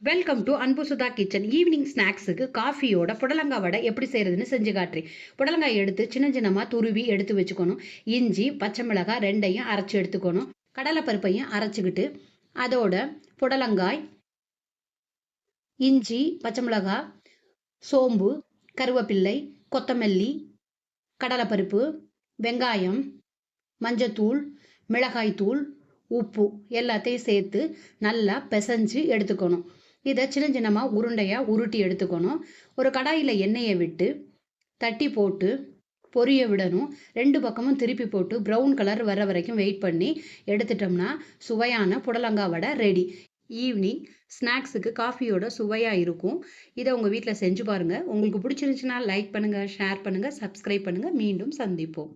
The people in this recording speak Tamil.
வெல்கம் டு அன்பு சுதா கிச்சன். ஈவினிங் ஸ்நாக்ஸுக்கு காஃபியோட புடலங்காய் வடை எப்படி செய்கிறதுன்னு செஞ்சு காட்டுறேன். புடலங்காய் எடுத்து சின்ன சின்னமாக துருவி எடுத்து வச்சுக்கணும். இஞ்சி பச்சை மிளகாய் ரெண்டையும் அரைச்சி எடுத்துக்கணும். கடலைப்பருப்பையும் அரைச்சிக்கிட்டு அதோட புடலங்காய், இஞ்சி, பச்சை மிளகாய், சோம்பு, கருவேப்பிள்ளை, கொத்தமல்லி, கடலைப்பருப்பு, வெங்காயம், மஞ்சத்தூள், மிளகாய்த்தூள், உப்பு எல்லாத்தையும் சேர்த்து நல்லா பிசைஞ்சு எடுத்துக்கணும். இதை சின்ன சின்னமாக உருண்டையாக உருட்டி எடுத்துக்கணும். ஒரு கடாயில் எண்ணெயை விட்டு தட்டி போட்டு பொரிய விடணும். 2 பக்கமும் திருப்பி போட்டு ப்ரௌன் கலர் வர வரைக்கும் வெயிட் பண்ணி எடுத்துட்டோம்னா சுவையான புடலங்காய் வடை ரெடி. ஈவினிங் ஸ்நாக்ஸுக்கு காஃபியோட சுவையாக இருக்கும். இதை உங்கள் வீட்டில் செஞ்சு பாருங்கள். உங்களுக்கு பிடிச்சிருந்துச்சுன்னா லைக் பண்ணுங்கள், ஷேர் பண்ணுங்கள், சப்ஸ்கிரைப் பண்ணுங்கள். மீண்டும் சந்திப்போம்.